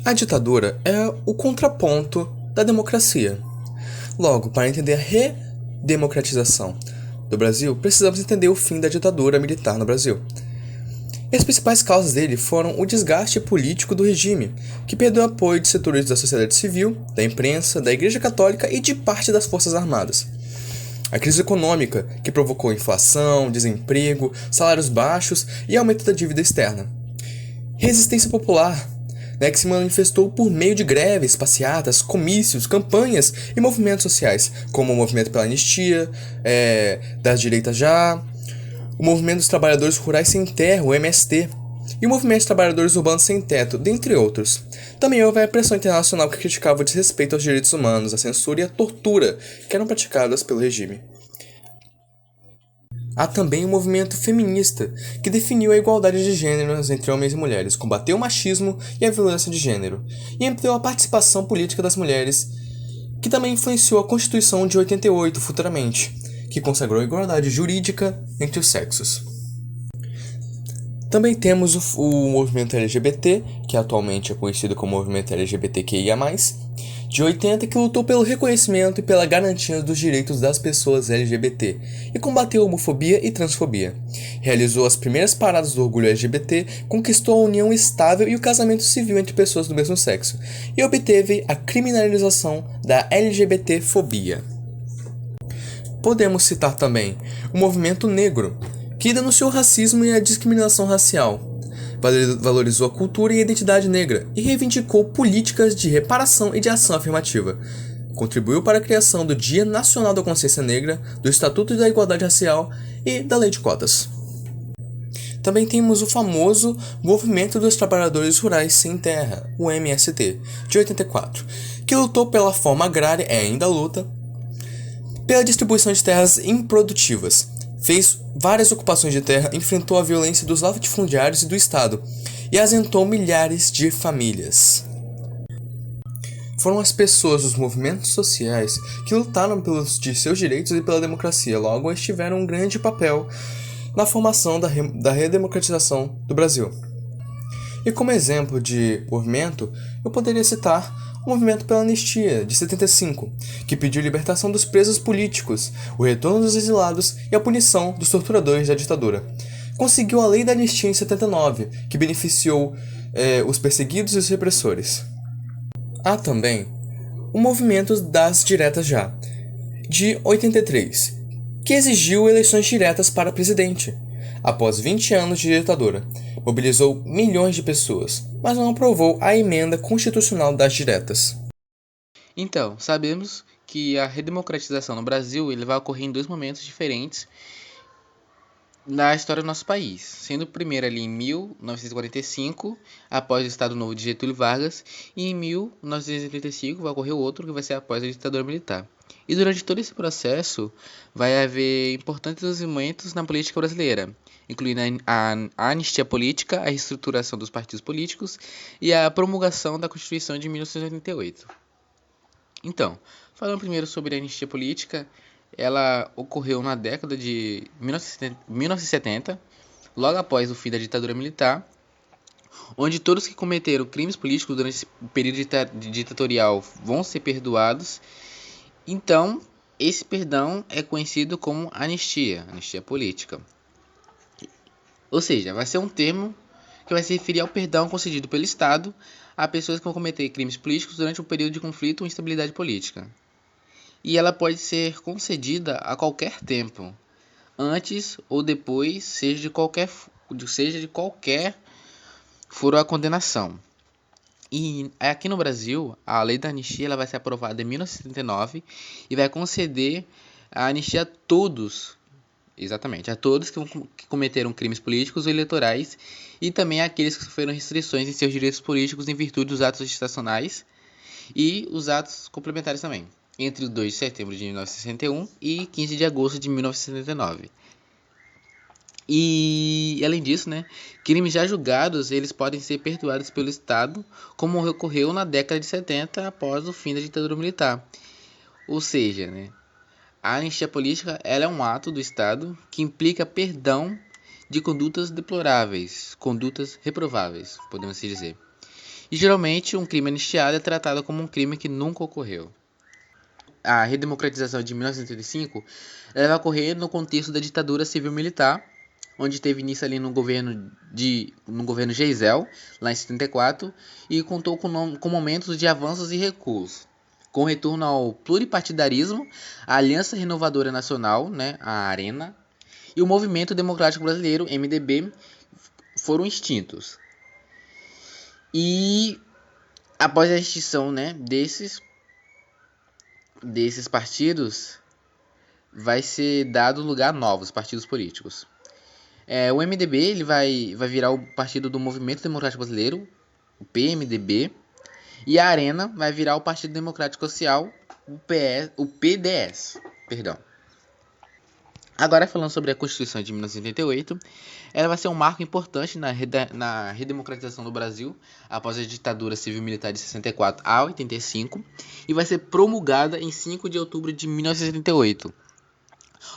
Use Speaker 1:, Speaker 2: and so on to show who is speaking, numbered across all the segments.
Speaker 1: A ditadura é o contraponto da democracia. Logo, para entender a redemocratização do Brasil, precisamos entender o fim da ditadura militar no Brasil. E as principais causas dele foram o desgaste político do regime, que perdeu o apoio de setores da sociedade civil, da imprensa, da Igreja Católica e de parte das Forças Armadas. A crise econômica, que provocou inflação, desemprego, salários baixos e aumento da dívida externa. Resistência popular, que se manifestou por meio de greves, passeatas, comícios, campanhas e movimentos sociais, como o Movimento pela Anistia, das Direitas Já, o Movimento dos Trabalhadores Rurais Sem Terra, o MST, e o Movimento dos Trabalhadores Urbanos Sem Teto, dentre outros. Também houve a pressão internacional que criticava o desrespeito aos direitos humanos, a censura e a tortura que eram praticadas pelo regime. Há também o movimento feminista, que definiu a igualdade de gêneros entre homens e mulheres, combateu o machismo e a violência de gênero, e ampliou a participação política das mulheres, que também influenciou a Constituição de 88 futuramente, que consagrou a igualdade jurídica entre os sexos. Também temos o movimento LGBT, que atualmente é conhecido como movimento LGBTQIA+, de 80, que lutou pelo reconhecimento e pela garantia dos direitos das pessoas LGBT e combateu a homofobia e transfobia. Realizou as primeiras paradas do orgulho LGBT, conquistou a união estável e o casamento civil entre pessoas do mesmo sexo e obteve a criminalização da LGBTfobia. Podemos citar também o movimento negro, que denunciou o racismo e a discriminação racial, valorizou a cultura e a identidade negra e reivindicou políticas de reparação e de ação afirmativa. Contribuiu para a criação do Dia Nacional da Consciência Negra, do Estatuto da Igualdade Racial e da Lei de Cotas. Também temos o famoso Movimento dos Trabalhadores Rurais Sem Terra, o MST, de 84, que lutou pela reforma agrária e ainda luta pela distribuição de terras improdutivas. Fez várias ocupações de terra, enfrentou a violência dos latifundiários e do Estado e asentou milhares de famílias. Foram as pessoas dos movimentos sociais que lutaram pelos seus direitos e pela democracia, logo eles tiveram um grande papel na formação da redemocratização do Brasil. E como exemplo de movimento, eu poderia citar o Movimento pela Anistia, de 75, que pediu a libertação dos presos políticos, o retorno dos exilados e a punição dos torturadores da ditadura. Conseguiu a Lei da Anistia em 79, que beneficiou os perseguidos e os repressores. Há também o Movimento das Direitas Já, de 83, que exigiu eleições diretas para presidente. Após 20 anos de ditadura, mobilizou milhões de pessoas, mas não aprovou a emenda constitucional das diretas.
Speaker 2: Então, sabemos que a redemocratização no Brasil vai ocorrer em dois momentos diferentes na história do nosso país, sendo o primeiro ali em 1945, após o Estado Novo de Getúlio Vargas, e em 1985 vai ocorrer o outro, que vai ser após a ditadura militar. E durante todo esse processo vai haver importantes desenvolvimentos na política brasileira, incluindo a anistia política, a reestruturação dos partidos políticos e a promulgação da Constituição de 1988. Então, falando primeiro sobre a anistia política, ela ocorreu na década de 1970, logo após o fim da ditadura militar, onde todos que cometeram crimes políticos durante esse período ditatorial vão ser perdoados. Então, esse perdão é conhecido como anistia política. Ou seja, vai ser um termo que vai se referir ao perdão concedido pelo Estado a pessoas que vão cometer crimes políticos durante um período de conflito ou instabilidade política. E ela pode ser concedida a qualquer tempo, antes ou depois, seja de qualquer for a condenação. E aqui no Brasil, a lei da anistia ela vai ser aprovada em 1979 e vai conceder a anistia a todos, exatamente, a todos que cometeram crimes políticos ou eleitorais e também àqueles que sofreram restrições em seus direitos políticos em virtude dos atos estacionais e os atos complementares também, entre 2 de setembro de 1961 e 15 de agosto de 1979. E, além disso, crimes já julgados, eles podem ser perdoados pelo Estado, como ocorreu na década de 70, após o fim da ditadura militar. Ou seja, a anistia política ela é um ato do Estado que implica perdão de condutas deploráveis, condutas reprováveis, podemos dizer. E geralmente um crime anistiado é tratado como um crime que nunca ocorreu. A redemocratização de 1985 ela vai ocorrer no contexto da ditadura civil-militar, onde teve início ali no governo Geisel, lá em 74, e contou com momentos de avanços e recuos, com retorno ao pluripartidarismo, a Aliança Renovadora Nacional, né, a ARENA, e o Movimento Democrático Brasileiro, MDB, foram extintos. E após a extinção, né, desses partidos, vai ser dado lugar a novos partidos políticos. O MDB ele vai virar o Partido do Movimento Democrático Brasileiro, o PMDB, e a Arena vai virar o Partido Democrático Social, o PDS. Perdão. Agora falando sobre a Constituição de 1988, ela vai ser um marco importante na redemocratização do Brasil após a ditadura civil-militar de 64 a 85 e vai ser promulgada em 5 de outubro de 1978.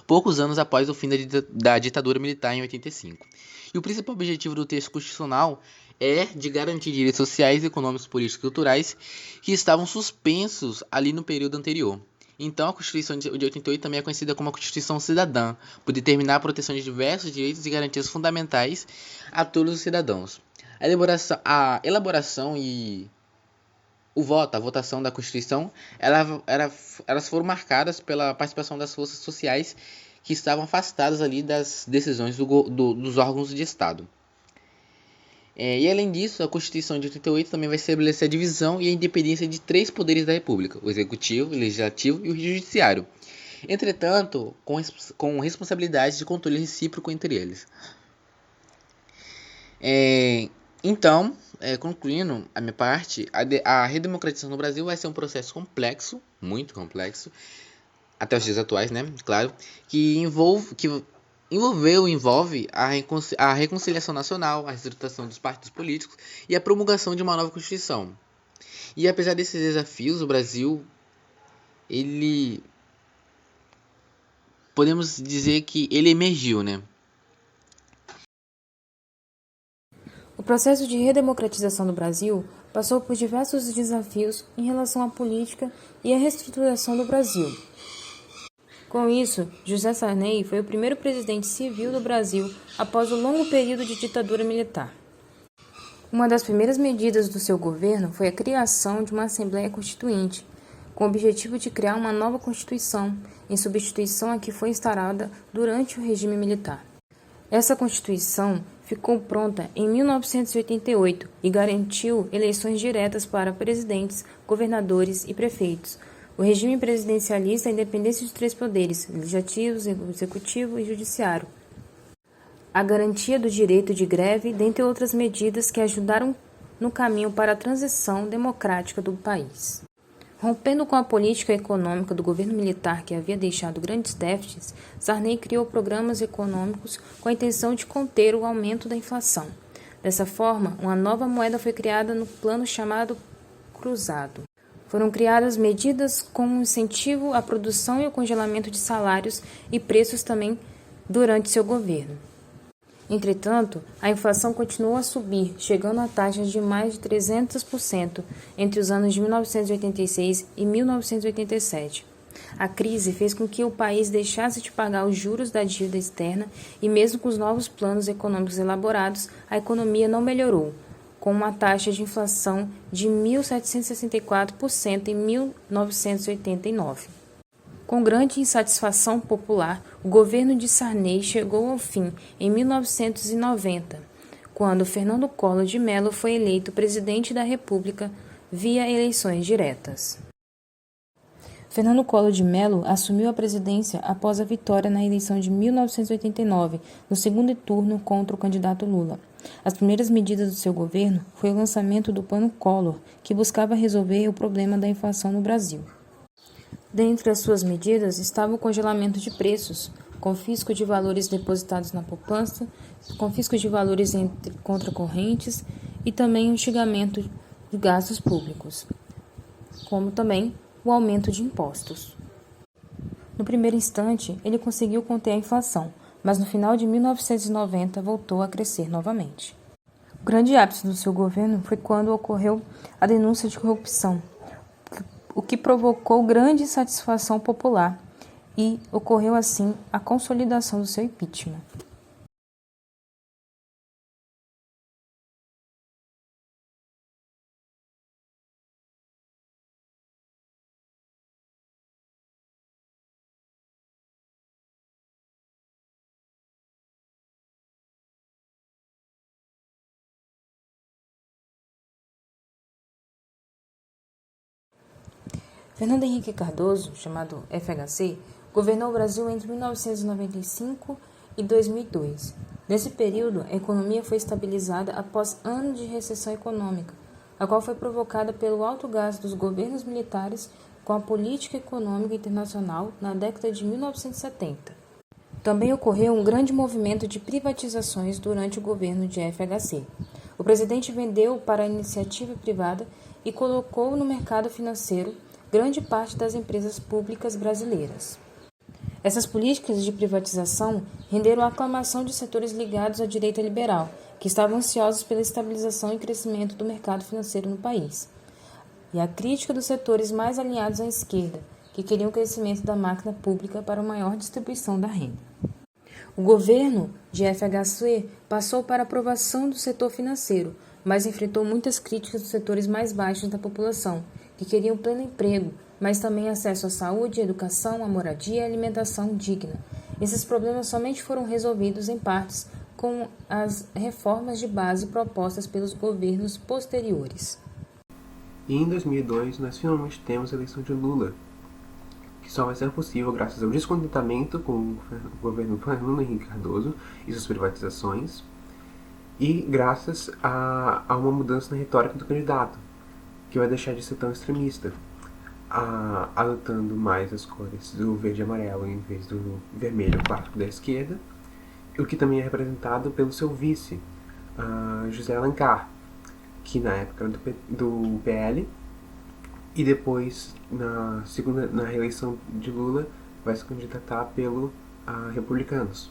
Speaker 2: Poucos anos após o fim da ditadura militar em 85. E o principal objetivo do texto constitucional é de garantir direitos sociais, econômicos, políticos e culturais que estavam suspensos ali no período anterior. Então, a Constituição de 88 também é conhecida como a Constituição Cidadã, por determinar a proteção de diversos direitos e garantias fundamentais a todos os cidadãos. A elaboração e a votação da Constituição, elas foram marcadas pela participação das forças sociais que estavam afastadas ali das decisões dos órgãos de Estado. E além disso, a Constituição de 88 também vai estabelecer a divisão e a independência de 3 poderes da República, o Executivo, o Legislativo e o Judiciário. Entretanto, com responsabilidades de controle recíproco entre eles. Então, concluindo a minha parte, a redemocratização no Brasil vai ser um processo complexo, muito complexo, até os dias atuais, né? Claro, que envolve a reconciliação nacional, a reestruturação dos partidos políticos e a promulgação de uma nova Constituição. E apesar desses desafios, o Brasil, podemos dizer que ele emergiu, né?
Speaker 3: O processo de redemocratização do Brasil passou por diversos desafios em relação à política e à reestruturação do Brasil. Com isso, José Sarney foi o primeiro presidente civil do Brasil após o longo período de ditadura militar. Uma das primeiras medidas do seu governo foi a criação de uma Assembleia Constituinte, com o objetivo de criar uma nova Constituição, em substituição à que foi instaurada durante o regime militar. Essa Constituição ficou pronta em 1988 e garantiu eleições diretas para presidentes, governadores e prefeitos, o regime presidencialista, a independência dos 3 poderes, legislativo, executivo e judiciário, a garantia do direito de greve, dentre outras medidas que ajudaram no caminho para a transição democrática do país. Rompendo com a política econômica do governo militar que havia deixado grandes déficits, Sarney criou programas econômicos com a intenção de conter o aumento da inflação. Dessa forma, uma nova moeda foi criada no plano chamado Cruzado. Foram criadas medidas como incentivo à produção e o congelamento de salários e preços também durante seu governo. Entretanto, a inflação continuou a subir, chegando a taxas de mais de 300% entre os anos de 1986 e 1987. A crise fez com que o país deixasse de pagar os juros da dívida externa e mesmo com os novos planos econômicos elaborados, a economia não melhorou, com uma taxa de inflação de 1.764% em 1989. Com grande insatisfação popular, o governo de Sarney chegou ao fim em 1990, quando Fernando Collor de Mello foi eleito presidente da República via eleições diretas. Fernando Collor de Mello assumiu a presidência após a vitória na eleição de 1989, no segundo turno contra o candidato Lula. As primeiras medidas do seu governo foi o lançamento do Plano Collor, que buscava resolver o problema da inflação no Brasil. Dentre as suas medidas estava o congelamento de preços, confisco de valores depositados na poupança, confisco de valores contra correntes e também o instigamento de gastos públicos, como também o aumento de impostos. No primeiro instante, ele conseguiu conter a inflação, mas no final de 1990 voltou a crescer novamente. O grande ápice do seu governo foi quando ocorreu a denúncia de corrupção, o que provocou grande insatisfação popular e ocorreu assim a consolidação do seu impeachment. Fernando Henrique Cardoso, chamado FHC, governou o Brasil entre 1995 e 2002. Nesse período, a economia foi estabilizada após anos de recessão econômica, a qual foi provocada pelo alto gasto dos governos militares com a política econômica internacional na década de 1970. Também ocorreu um grande movimento de privatizações durante o governo de FHC. O presidente vendeu para a iniciativa privada e colocou no mercado financeiro grande parte das empresas públicas brasileiras. Essas políticas de privatização renderam a aclamação de setores ligados à direita liberal, que estavam ansiosos pela estabilização e crescimento do mercado financeiro no país, e a crítica dos setores mais alinhados à esquerda, que queriam o crescimento da máquina pública para uma maior distribuição da renda. O governo de FHC passou para a aprovação do setor financeiro, mas enfrentou muitas críticas dos setores mais baixos da população, que queriam pleno emprego, mas também acesso à saúde, à educação, à moradia e à alimentação digna. Esses problemas somente foram resolvidos em partes com as reformas de base propostas pelos governos posteriores.
Speaker 4: E em 2002, nós finalmente temos a eleição de Lula, que só vai ser possível graças ao descontentamento com o governo Fernando Henrique Cardoso e suas privatizações, e graças a uma mudança na retórica do candidato, que vai deixar de ser tão extremista, adotando mais as cores do verde e amarelo em vez do vermelho clássico da esquerda, o que também é representado pelo seu vice, José Alencar, que na época era do PL, e depois, na reeleição de Lula, vai se candidatar pelo Republicanos.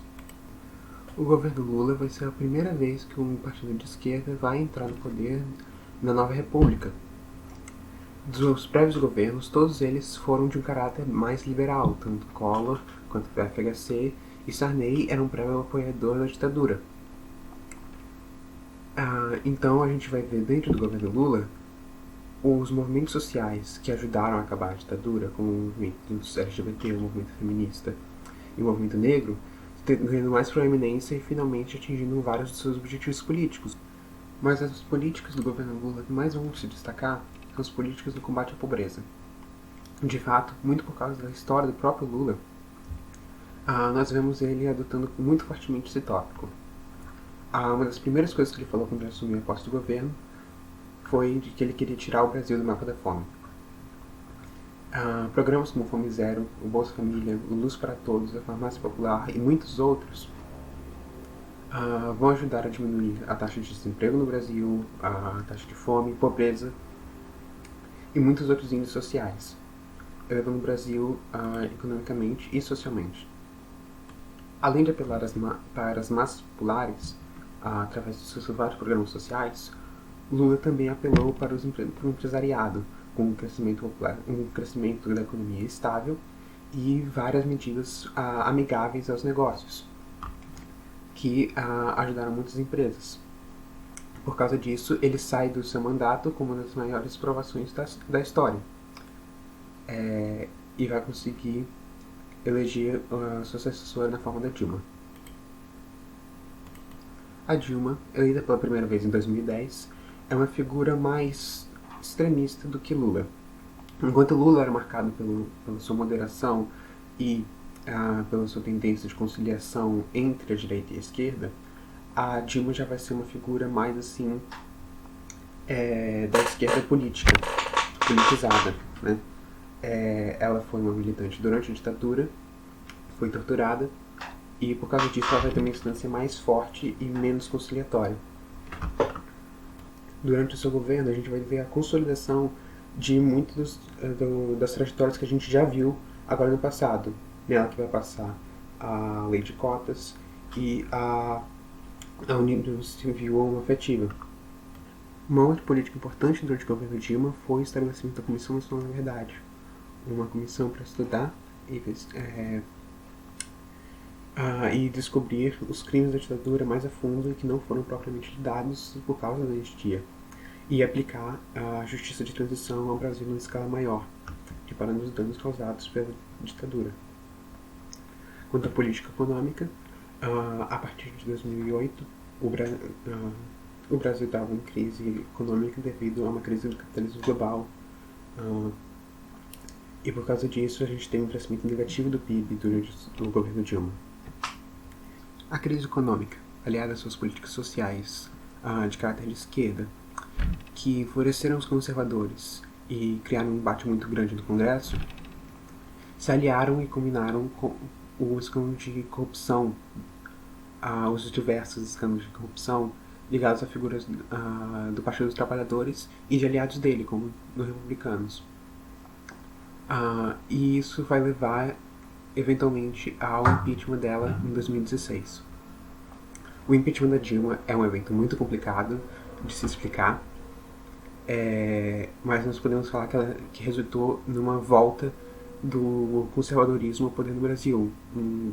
Speaker 4: O governo Lula vai ser a primeira vez que um partido de esquerda vai entrar no poder na nova república. Dos prévios governos, todos eles foram de um caráter mais liberal, tanto Collor quanto o FHC, e Sarney era um prévio apoiador da ditadura. Então a gente vai ver dentro do governo Lula os movimentos sociais que ajudaram a acabar a ditadura, como o movimento dos LGBT, o movimento feminista e o movimento negro, ganhando mais proeminência e finalmente atingindo vários dos seus objetivos políticos. Mas as políticas do governo Lula que mais vão se destacar são as políticas do combate à pobreza. De fato, muito por causa da história do próprio Lula, nós vemos ele adotando muito fortemente esse tópico. Uma das primeiras coisas que ele falou quando ele assumiu a posse do governo foi de que ele queria tirar o Brasil do mapa da fome. Programas como Fome Zero, o Bolsa Família, o Luz para Todos, a Farmácia Popular e muitos outros vão ajudar a diminuir a taxa de desemprego no Brasil, a taxa de fome, pobreza e muitos outros índices sociais, elevando o Brasil economicamente e socialmente. Além de apelar para as massas populares, através dos seus vários programas sociais, Lula também apelou para o empresariado, com um crescimento da economia estável e várias medidas amigáveis aos negócios, que ajudaram muitas empresas. Por causa disso, ele sai do seu mandato como uma das maiores provações da história, e vai conseguir eleger a sua sucessora na forma da Dilma. A Dilma, eleita pela primeira vez em 2010, é uma figura mais extremista do que Lula. Enquanto Lula era marcado pela sua moderação e pela sua tendência de conciliação entre a direita e a esquerda, a Dilma já vai ser uma figura mais assim da esquerda politizada, né? Ela foi uma militante durante a ditadura, foi torturada, e por causa disso ela vai ter uma instância mais forte e menos conciliatória. Durante o seu governo, a gente vai ver a consolidação de muitas das trajetórias que a gente já viu agora no passado. Nela que vai passar a lei de cotas e a a união civil homoafetiva. Uma outra política importante durante o governo Dilma foi o estabelecimento da Comissão Nacional da Verdade, uma comissão para estudar e descobrir os crimes da ditadura mais a fundo e que não foram propriamente lidados por causa da anistia, e aplicar a justiça de transição ao Brasil numa escala maior, reparando os danos causados pela ditadura. Quanto à política econômica, a partir de 2008, o Brasil estava em crise econômica devido a uma crise do capitalismo global, e por causa disso a gente tem um crescimento negativo do PIB durante o governo Dilma. A crise econômica, aliada às suas políticas sociais de caráter de esquerda, que favoreceram os conservadores e criaram um embate muito grande no Congresso, se aliaram e combinaram com o escândalo de corrupção, os diversos escândalos de corrupção ligados a figuras do Partido dos Trabalhadores e de aliados dele, como dos republicanos. E isso vai levar, eventualmente, ao impeachment dela em 2016. O impeachment da Dilma é um evento muito complicado de se explicar, mas nós podemos falar que resultou numa volta do conservadorismo ao poder no Brasil, um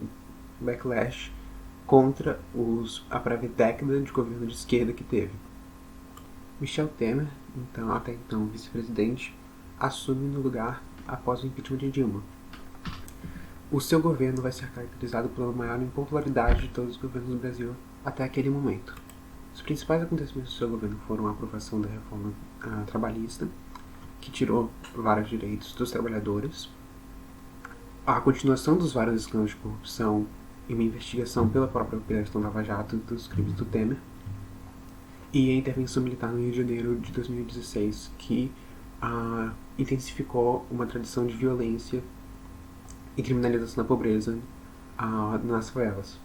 Speaker 4: backlash contra a prévia década de governo de esquerda que teve. Michel Temer, até então vice-presidente, assume no lugar após o impeachment de Dilma. O seu governo vai ser caracterizado pela maior impopularidade de todos os governos do Brasil até aquele momento. Os principais acontecimentos do seu governo foram a aprovação da reforma trabalhista, que tirou vários direitos dos trabalhadores, a continuação dos vários escândalos de corrupção e uma investigação pela própria Operação Lava Jato dos crimes do Temer, e a intervenção militar no Rio de Janeiro de 2016, que intensificou uma tradição de violência e criminalização da pobreza nas favelas.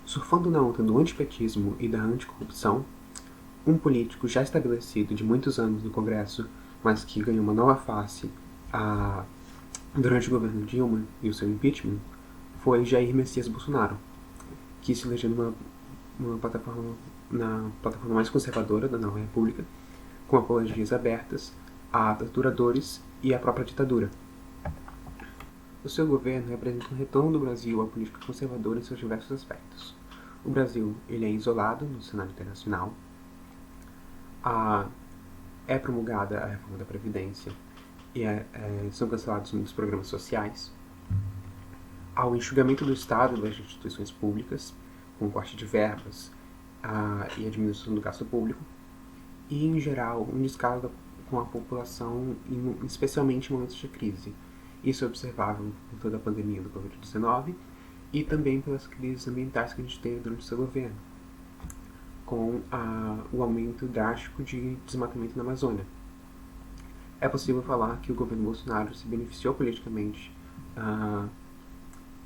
Speaker 4: Surfando na onda do antipetismo e da anticorrupção, um político já estabelecido de muitos anos no Congresso, mas que ganhou uma nova face durante o governo Dilma e o seu impeachment, foi Jair Messias Bolsonaro, que se elegeu na plataforma mais conservadora da nova república, com apologias abertas a torturadores e à própria ditadura. O seu governo representa um retorno do Brasil à política conservadora em seus diversos aspectos. O Brasil ele é isolado no cenário internacional, é promulgada a reforma da Previdência e são cancelados muitos programas sociais, há o enxugamento do Estado e das instituições públicas, com corte de verbas e a diminuição do gasto público, e, em geral, um descaso com a população, especialmente em momentos de crise. Isso é observável por toda a pandemia do Covid-19 e também pelas crises ambientais que a gente teve durante o seu governo, com o aumento drástico de desmatamento na Amazônia. É possível falar que o governo Bolsonaro se beneficiou politicamente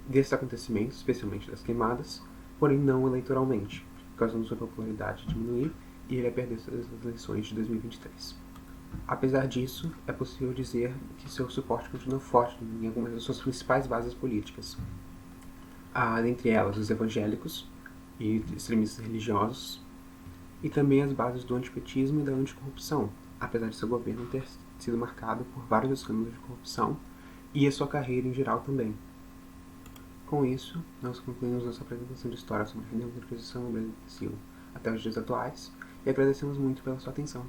Speaker 4: desses acontecimentos, especialmente das queimadas, porém não eleitoralmente, causando sua popularidade diminuir e ele a perder as eleições de 2023. Apesar disso, é possível dizer que seu suporte continua forte em algumas das suas principais bases políticas, dentre elas os evangélicos e extremistas religiosos, e também as bases do antipetismo e da anticorrupção, apesar de seu governo ter sido marcado por vários escândalos de corrupção e a sua carreira em geral também. Com isso, nós concluímos nossa apresentação de história sobre a redemocratização no Brasil até os dias atuais e agradecemos muito pela sua atenção.